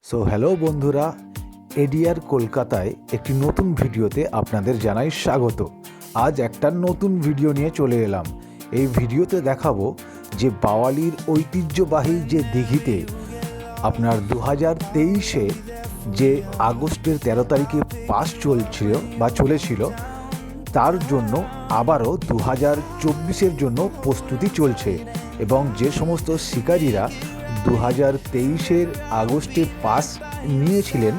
Hello বন্ধুরা, ADR কলকাতায় একটি নতুন ভিডিওতে আপনাদের জানাই স্বাগত। আজ একটা নতুন ভিডিও নিয়ে চলে এলাম। এই ভিডিওতে দেখাবো যে বাওয়ালির ঐতিহ্যবাহী যে দিঘিতে আপনার 2023-এ যে আগস্টের 13 তারিখে পাস চলেছিল তার জন্য আবারও 2024-এর জন্য প্রস্তুতি চলছে এবং যে সমস্ত শিকারীরা 2023-এর আগস্টে পাস নিয়েছিলেন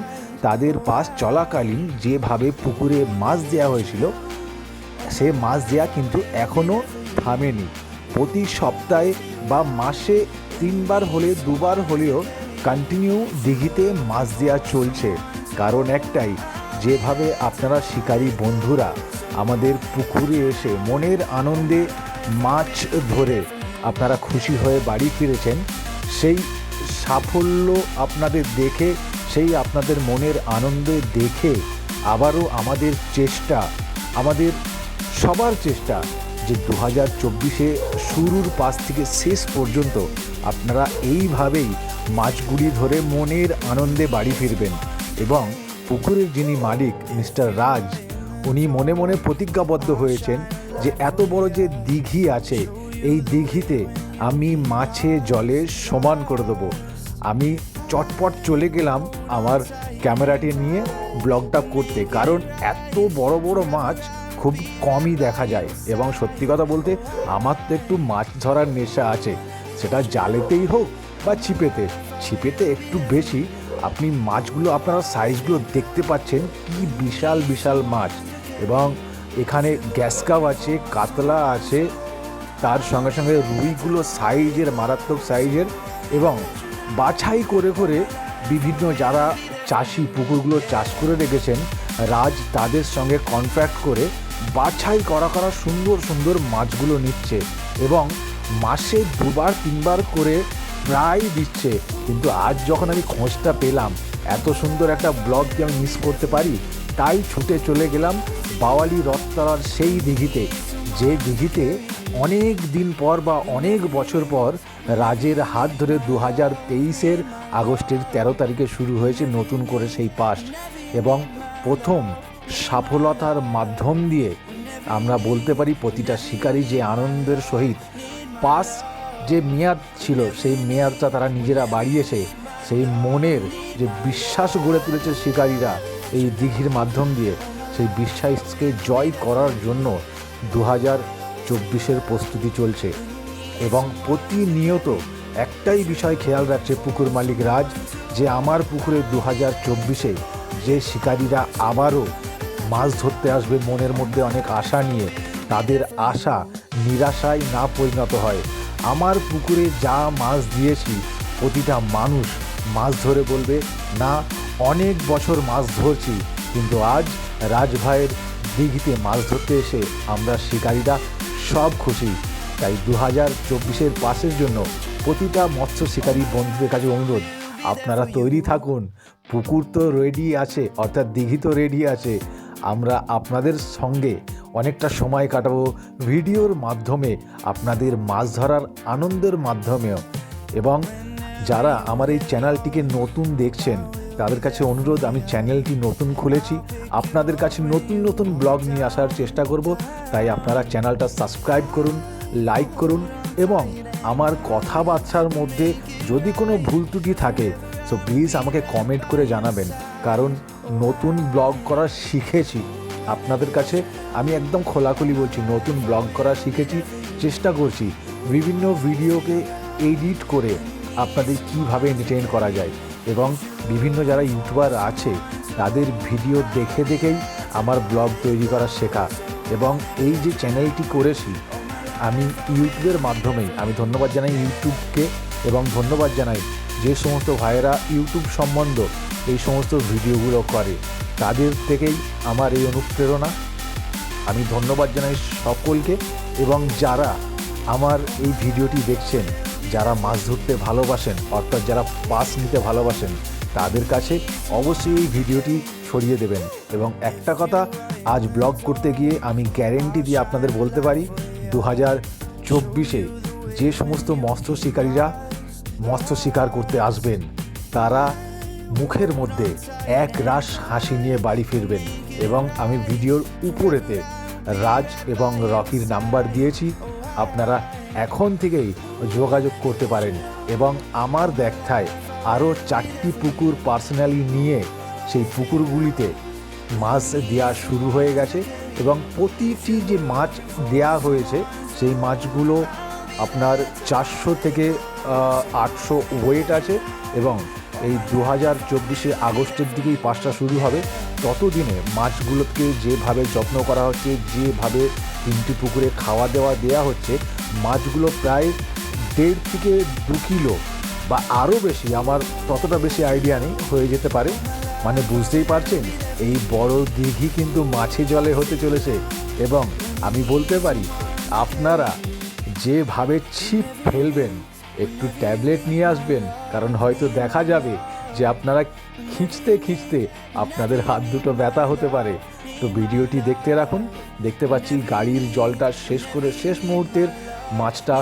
তাদের পাস চলাকালীন যেভাবে পুকুরে মাছ দেওয়া হয়েছিল সে মাছ দেওয়া কিন্তু এখনও থামেনি। প্রতি সপ্তাহে বা মাসে 3বার হলে 2বার হলেও কন্টিনিউ দিঘিতে মাছ দেওয়া চলছে। কারণ একটাই, যেভাবে আপনারা শিকারী বন্ধুরা আমাদের পুকুরে এসে মনের আনন্দে মাছ ধরে আপনারা খুশি হয়ে বাড়ি ফিরেছেন, সেই সাফল্য আপনাদের দেখে, সেই আপনাদের মনের আনন্দে দেখে আবারও আমাদের সবার চেষ্টা যে 2024-এ শুরুর পাশ থেকে শেষ পর্যন্ত আপনারা এইভাবেই মাছগুলি ধরে মনের আনন্দে বাড়ি ফিরবেন। এবং পুকুরের যিনি মালিক মিস্টার রাজ, উনি মনে মনে প্রতিজ্ঞাবদ্ধ হয়েছেন যে এত বড় যে দিঘি আছে এই দিঘিতে আমি মাছে জলে সমান করে দেবো। আমি চটপট চলে গেলাম আমার ক্যামেরাটি নিয়ে ব্লগটা করতে, কারণ এত বড় বড় মাছ খুব কমই দেখা যায়। এবং সত্যি কথা বলতে আমার তো একটু মাছ ধরার নেশা আছে, সেটা জালেতেই হোক বা ছিপেতে একটু বেশি। আপনি মাছগুলো, আপনারা সাইজগুলো দেখতে পাচ্ছেন, কি বিশাল বিশাল মাছ। এবং এখানে গ্যাসকাপ আছে, কাতলা আছে, তার সঙ্গে সঙ্গে রুইগুলো মারাত্মক সাইজের। এবং বাছাই করে করে বিভিন্ন যারা চাষি পুকুরগুলো চাষ করে রেখেছেন, রাজ তাদের সঙ্গে কন্ট্যাক্ট করে বাছাই করা সুন্দর সুন্দর মাছগুলো নিচ্ছে এবং মাসে 2বার 3বার করে প্রায় দিচ্ছে। কিন্তু আজ যখন আমি খোঁজটা পেলাম, এত সুন্দর একটা ব্লগ কি আমি মিস করতে পারি? তাই ছুটে চলে গেলাম বাওয়ালি রথতলার সেই দিঘিতে, যে দিঘিতে অনেক দিন পর বা অনেক বছর পর রাজের হাত ধরে 2023-এর আগস্টের 13 তারিখে শুরু হয়েছে নতুন করে সেই পাস। এবং প্রথম সফলতার মাধ্যম দিয়ে আমরা বলতে পারি প্রতিটা শিকারী যে আনন্দের সহিত পাস যে মেয়াদ ছিল সেই মেয়াদটা তারা নিজেরা বাড়িয়েছে, সেই মনের যে বিশ্বাস গড়ে তুলেছে শিকারীরা এই দিঘির মাধ্যম দিয়ে, সেই বিশ্বাসকে জয় করার জন্য 2024-এর প্রস্তুতি চলছে। এবং প্রতিনিয়ত একটাই বিষয় খেয়াল রাখছে পুকুর মালিক রাজ, যে আমার পুকুরে 2024-এ যে শিকারীরা আবারও মাছ ধরতে আসবে মনের মধ্যে অনেক আশা নিয়ে, তাদের আশা নিরাশায় না পরিণত হয়। আমার পুকুরে যা মাছ দিয়েছি প্রতিটা মানুষ মাছ ধরে বলবে, না অনেক বছর মাছ ধরছি, কিন্তু আজ রাজ ভাইয়ের দিঘিতে মাছ ধরতে এসে আমরা শিকারীরা সব খুশি। তাই 2024-এর পাসের জন্য প্রতিটা মৎস্য শিকারী বন্ধুদের কাছে অনুরোধ, আপনারা তৈরি থাকুন। পুকুর তো রেডি আছে, অর্থাৎ দিঘি তো রেডি আছে। আমরা আপনাদের সঙ্গে অনেকটা সময় কাটাবো ভিডিওর মাধ্যমে, আপনাদের মাছ ধরার আনন্দের মাধ্যমেও। এবং যারা আমার এই চ্যানেলটিকে নতুন দেখছেন তাদের কাছে অনুরোধ, আমি চ্যানেলটি নতুন খুলেছি, আপনাদের কাছে নতুন নতুন ব্লগ নিয়ে আসার চেষ্টা করব। তাই আপনারা চ্যানেলটা সাবস্ক্রাইব করুন, লাইক করুন এবং আমার কথাবার্তার মধ্যে যদি কোনো ভুল ত্রুটি থাকে প্লিজ আমাকে কমেন্ট করে জানাবেন। কারণ নতুন ব্লগ করা শিখেছি, আপনাদের কাছে আমি একদম খোলাখুলি বলছি, নতুন ব্লগ করা শিখেছি, চেষ্টা করছি বিভিন্ন ভিডিওকে এডিট করে আপনাদের কীভাবে এন্টারটেইন করা যায়। এবং বিভিন্ন যারা ইউটিউবার আছে তাদের ভিডিও দেখে দেখেই আমার ব্লগ তৈরি করা শেখা। এবং এই যে চ্যানেলটি করেছি আমি ইউটিউবের মাধ্যমেই, আমি ধন্যবাদ জানাই ইউটিউবকে এবং ধন্যবাদ জানাই যে সমস্ত ভাইয়েরা ইউটিউব সম্বন্ধ এই সমস্ত ভিডিওগুলো করে, তাদের থেকেই আমার এই অনুপ্রেরণা। আমি ধন্যবাদ জানাই সকলকে। এবং যারা আমার এই ভিডিওটি দেখছেন, যারা মাছ ধরতে ভালোবাসেন, অর্থাৎ যারা পাস নিতে ভালোবাসেন, তাদের কাছে অবশ্যই এই ভিডিওটি ছড়িয়ে দেবেন। এবং একটা কথা, আজ ব্লগ করতে গিয়ে আমি গ্যারেন্টি দিয়ে আপনাদের বলতে পারি, 2024-এ যে সমস্ত মৎস্য শিকারীরা মৎস্য শিকার করতে আসবেন তারা মুখের মধ্যে এক রাশ হাসি নিয়ে বাড়ি ফিরবেন। এবং আমি ভিডিওর উপরেতে রাজ এবং রকির নাম্বার দিয়েছি, আপনারা এখন থেকেই যোগাযোগ করতে পারেন। এবং আমার দেখায় আরও 4টি পুকুর পার্সোনালি নিয়ে সেই পুকুরগুলিতে মাছ দেওয়া শুরু হয়ে গেছে। এবং প্রতিটি যে মাছ দেয়া হয়েছে সেই মাছগুলো আপনার 400 থেকে 800 ওয়েট আছে। এবং এই 2024 আগস্টের দিকেই পাসটা শুরু হবে। ততদিনে মাছগুলোকে যেভাবে যত্ন করা হচ্ছে, যেভাবে 3টি পুকুরে খাওয়া দেওয়া দেওয়া হচ্ছে, মাছগুলো প্রায় 1.5 থেকে 2 কিলো বা আরও বেশি, আমার ততটা বেশি আইডিয়া নেই, হয়ে যেতে পারে। মানে বুঝতেই পারছেন এই বড় দিঘি কিন্তু মাছে জলে হতে চলেছে। এবং আমি বলতে পারি আপনারা যেভাবে ছিপ ফেলবেন একটু ট্যাবলেট নিয়ে আসবেন, কারণ হয়তো দেখা যাবে যে আপনারা খিঁচতে খিঁচতে আপনাদের হাত দুটো ব্যথা হতে পারে। তো ভিডিওটি দেখতে রাখুন। দেখতে পাচ্ছি গাড়ির জলটা শেষ করে শেষ মুহূর্তের মাছটা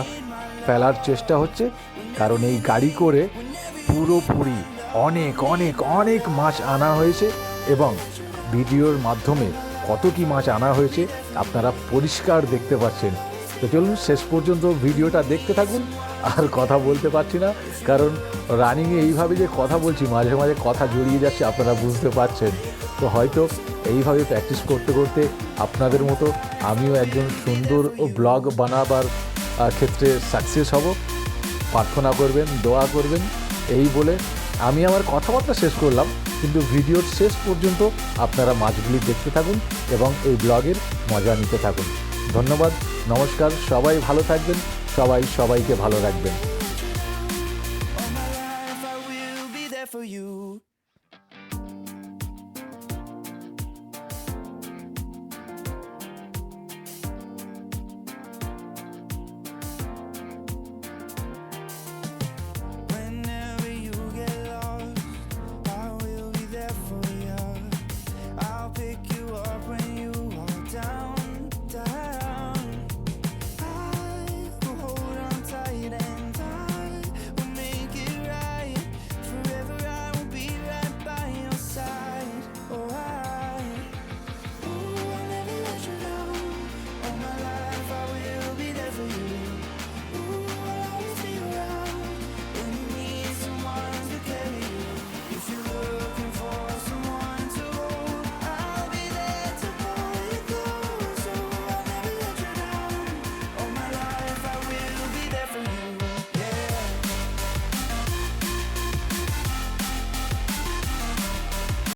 ফেলার চেষ্টা হচ্ছে, কারণ এই গাড়ি করে পুরোপুরি অনেক অনেক অনেক মাছ আনা হয়েছে। এবং ভিডিওর মাধ্যমে কত কি মাছ আনা হয়েছে আপনারা পরিষ্কার দেখতে পাচ্ছেন। তো চলুন শেষ পর্যন্ত ভিডিওটা দেখতে থাকুন। আর কথা বলতে পারছি না, কারণ রানিংয়ে এইভাবে যে কথা বলছি মাঝে মাঝে কথা জড়িয়ে যাচ্ছে, আপনারা বুঝতে পারছেন। তো হয়তো এইভাবে প্র্যাকটিস করতে করতে আপনাদের মতো আমিও একজন সুন্দর ব্লগ বানাবার ক্ষেত্রে সাকসেস হব। প্রার্থনা করবেন, দোয়া করবেন। এই বলে আমি আমার কথাবার্তা শেষ করলাম, কিন্তু ভিডিওর শেষ পর্যন্ত আপনারা মাছগুলি দেখতে থাকুন এবং এই ব্লগের মজা নিতে থাকুন। ধন্যবাদ, নমস্কার, সবাই ভালো থাকবেন, সবাই সবাইকে ভালো রাখবেন। All my life I will be there for you.